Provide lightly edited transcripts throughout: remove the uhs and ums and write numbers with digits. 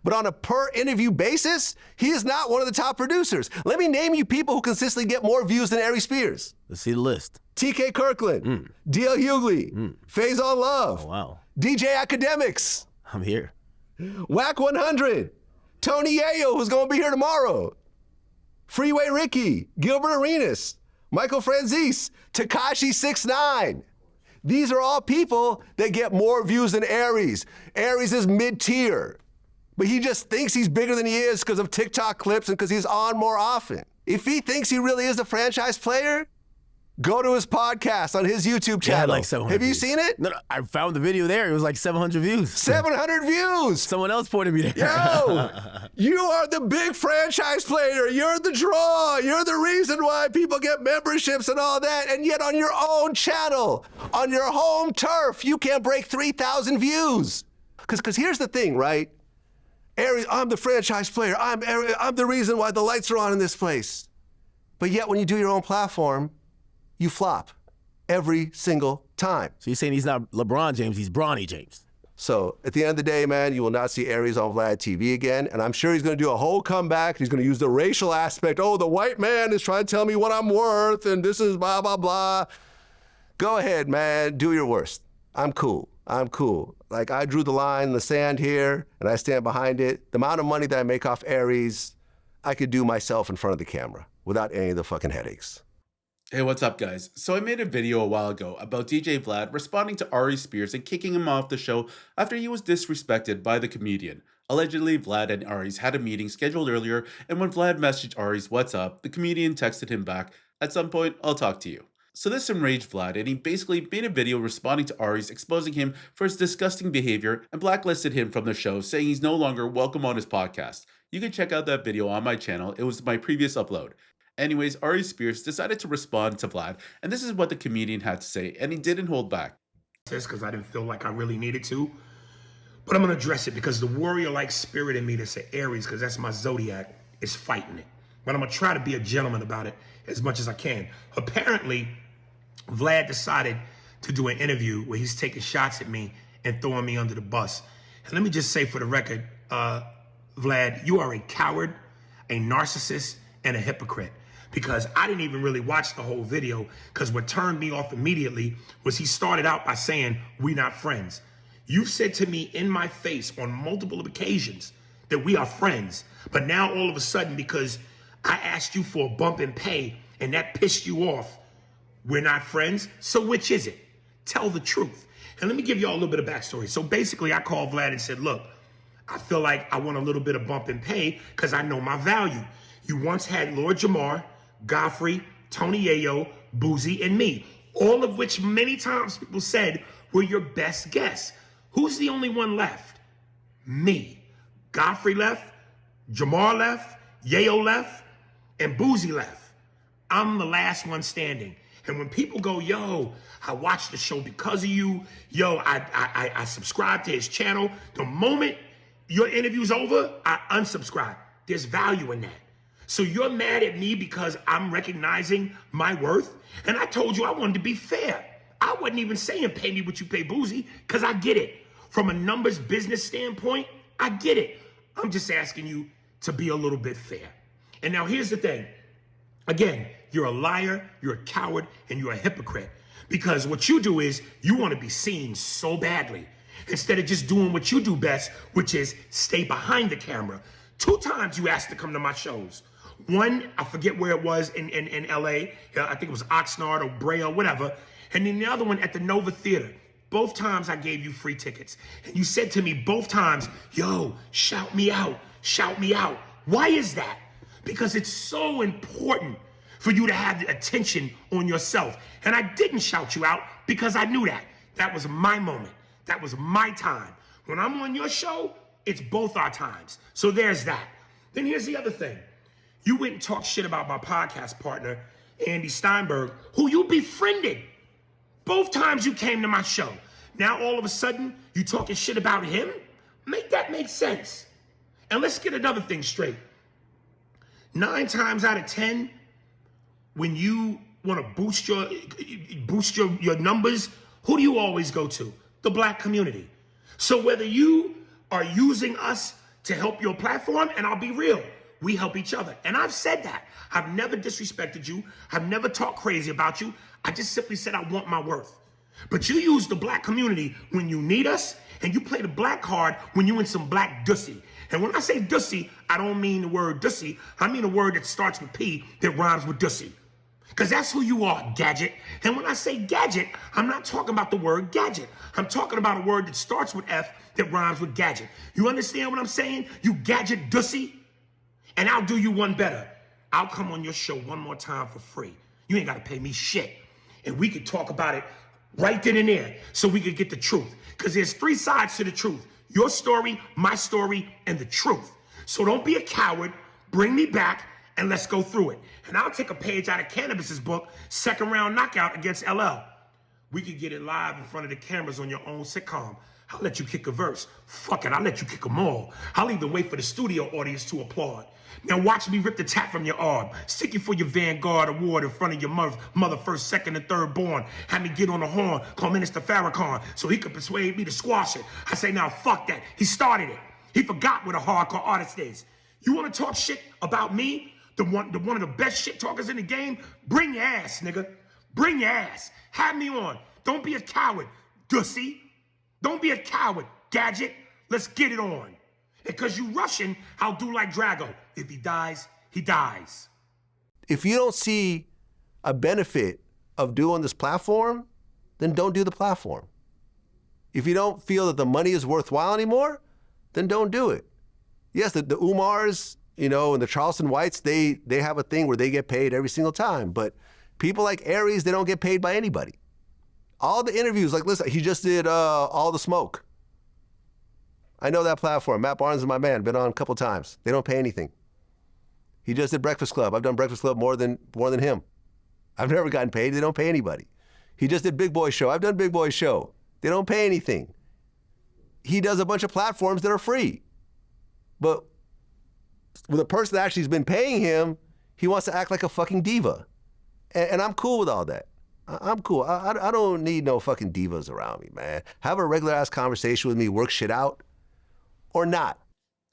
But on a per interview basis, he is not one of the top producers. Let me name you people who consistently get more views than Aries Spears. Let's see the list. TK Kirkland, DL Hughley, Faze on Love, Oh, wow. DJ Academics, I'm here. Whack 100, Tony Yayo, who's going to be here tomorrow, Freeway Ricky, Gilbert Arenas, Michael Franzese, Tekashi 6ix9ine. These are all people that get more views than Aries. Aries is mid-tier, but he just thinks he's bigger than he is because of TikTok clips and because he's on more often. If he thinks he really is a franchise player, go to his podcast on his YouTube channel. Like 700 Have you views. seen it? No, I found the video there. It was like 700 views. 700 views. Someone else pointed me there. Yo, you are the big franchise player. You're the draw. You're the reason why people get memberships and all that. And yet on your own channel, on your home turf, you can't break 3,000 views. Because here's the thing, right? Aries, I'm the franchise player. I'm the reason why the lights are on in this place. But yet when you do your own platform, you flop every single time. So you're saying he's not LeBron James, he's Bronny James. So at the end of the day, man, you will not see Aries on Vlad TV again. And I'm sure he's going to do a whole comeback. He's going to use the racial aspect. Oh, the white man is trying to tell me what I'm worth, and this is blah, blah, blah. Go ahead, man. Do your worst. I'm cool. I'm cool. Like, I drew the line in the sand here, and I stand behind it. The amount of money that I make off Aries, I could do myself in front of the camera without any of the fucking headaches. Hey, what's up, guys? So I made a video a while ago about DJ Vlad responding to Aries Spears and kicking him off the show after he was disrespected by the comedian. Allegedly, Vlad and Aries had a meeting scheduled earlier, and when Vlad messaged Aries, "What's up?" the comedian texted him back, "At some point, I'll talk to you." So this enraged Vlad, and he basically made a video responding to Aries, exposing him for his disgusting behavior, and blacklisted him from the show, saying he's no longer welcome on his podcast. You can check out that video on my channel. It was my previous upload. Anyways, Aries Spears decided to respond to Vlad, and this is what the comedian had to say, and he didn't hold back. Because I didn't feel like I really needed to, but I'm gonna address it because the warrior-like spirit in me to say Aries, because that's my zodiac, is fighting it. But I'm gonna try to be a gentleman about it as much as I can. Apparently, Vlad decided to do an interview where he's taking shots at me and throwing me under the bus. And let me just say for the record, Vlad, you are a coward, a narcissist, and a hypocrite. Because I didn't even really watch the whole video, because what turned me off immediately was he started out by saying, "We not friends." You've said to me in my face on multiple occasions that we are friends, but now all of a sudden, because I asked you for a bump in pay and that pissed you off, we're not friends? So which is it? Tell the truth. And let me give y'all a little bit of backstory. So basically I called Vlad and said, look, I feel like I want a little bit of bump in pay because I know my value. You once had Lord Jamar, Godfrey, Tony Yayo, Boozy, and me, all of which many times people said were your best guests. Who's the only one left? Me. Godfrey left, Jamar left, Yayo left, and Boozy left. I'm the last one standing. And when people go, yo, I watched the show because of you, yo, I subscribe to his channel, the moment your interview's over, I unsubscribe. There's value in that. So you're mad at me because I'm recognizing my worth? And I told you I wanted to be fair. I wasn't even saying pay me what you pay Boozy, because I get it. From a numbers business standpoint, I get it. I'm just asking you to be a little bit fair. And now here's the thing. Again, you're a liar, you're a coward, and you're a hypocrite. Because what you do is you want to be seen so badly, instead of just doing what you do best, which is stay behind the camera. 2 times you asked to come to my shows. One, I forget where it was in LA. I think it was Oxnard or Brea, whatever. And then the other one at the Nova Theater. Both times I gave you free tickets. And you said to me both times, yo, shout me out, shout me out. Why is that? Because it's so important for you to have the attention on yourself. And I didn't shout you out because I knew that. That was my moment. That was my time. When I'm on your show, it's both our times. So there's that. Then here's the other thing. You went and talked shit about my podcast partner, Andy Steinberg, who you befriended. Both times you came to my show. Now all of a sudden, you talking shit about him? Make that make sense. And let's get another thing straight. 9 times out of 10, when you want to boost your numbers, who do you always go to? The black community. So whether you are using us to help your platform, and I'll be real. We help each other. And I've said that. I've never disrespected you. I've never talked crazy about you. I just simply said I want my worth. But you use the black community when you need us, and you play the black card when you in some black dussy. And when I say dussy, I don't mean the word dussy. I mean a word that starts with P that rhymes with dussy. Because that's who you are, gadget. And when I say gadget, I'm not talking about the word gadget. I'm talking about a word that starts with F that rhymes with gadget. You understand what I'm saying? You gadget dussy? And I'll do you one better. I'll come on your show one more time for free. You ain't got to pay me shit. And we could talk about it right then and there so we could get the truth. Because there's 3 sides to the truth. Your story, my story, and the truth. So don't be a coward. Bring me back and let's go through it. And I'll take a page out of Cannabis's book, Second Round Knockout against LL. We could get it live in front of the cameras on your own sitcom. I'll let you kick a verse. Fuck it, I'll let you kick them all. I'll even wait for the studio audience to applaud. Now watch me rip the tat from your arm. Stick you for your Vanguard award in front of your mother first, second, and third born. Have me get on the horn, call Minister Farrakhan, so he could persuade me to squash it. I say, now fuck that. He started it. He forgot what a hardcore artist is. You want to talk shit about me? The one of the best shit talkers in the game? Bring your ass, nigga. Bring your ass. Have me on. Don't be a coward, dussy. Don't be a coward, gadget. Let's get it on. Because you Russian, I'll do like Drago. If he dies, he dies. If you don't see a benefit of doing this platform, then don't do the platform. If you don't feel that the money is worthwhile anymore, then don't do it. Yes, the Umars, and the Charleston Whites, they have a thing where they get paid every single time. But people like Aries, they don't get paid by anybody. All the interviews, like, listen, he just did All the Smoke. I know that platform. Matt Barnes is my man. Been on a couple times. They don't pay anything. He just did Breakfast Club. I've done Breakfast Club more than him. I've never gotten paid. They don't pay anybody. He just did Big Boy Show. I've done Big Boy Show. They don't pay anything. He does a bunch of platforms that are free. But with a person that actually has been paying him, he wants to act like a fucking diva. And I'm cool with all that. I'm cool. I don't need no fucking divas around me, man. Have a regular ass conversation with me, work shit out, or not.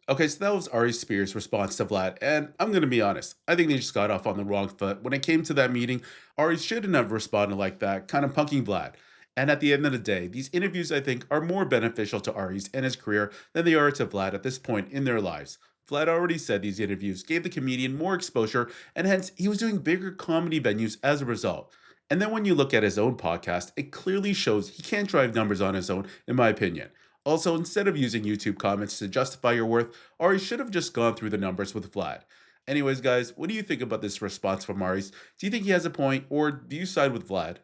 Okay, so that was Aries Spears' response to Vlad, and I'm going to be honest, I think they just got off on the wrong foot. When it came to that meeting, Aries shouldn't have responded like that, kind of punking Vlad. And at the end of the day, these interviews, I think, are more beneficial to Aries and his career than they are to Vlad at this point in their lives. Vlad already said these interviews gave the comedian more exposure, and hence, he was doing bigger comedy venues as a result. And then when you look at his own podcast, it clearly shows he can't drive numbers on his own, in my opinion. Also, instead of using YouTube comments to justify your worth, Aries should have just gone through the numbers with Vlad. Anyways, guys, what do you think about this response from Aries? Do you think he has a point, or do you side with Vlad?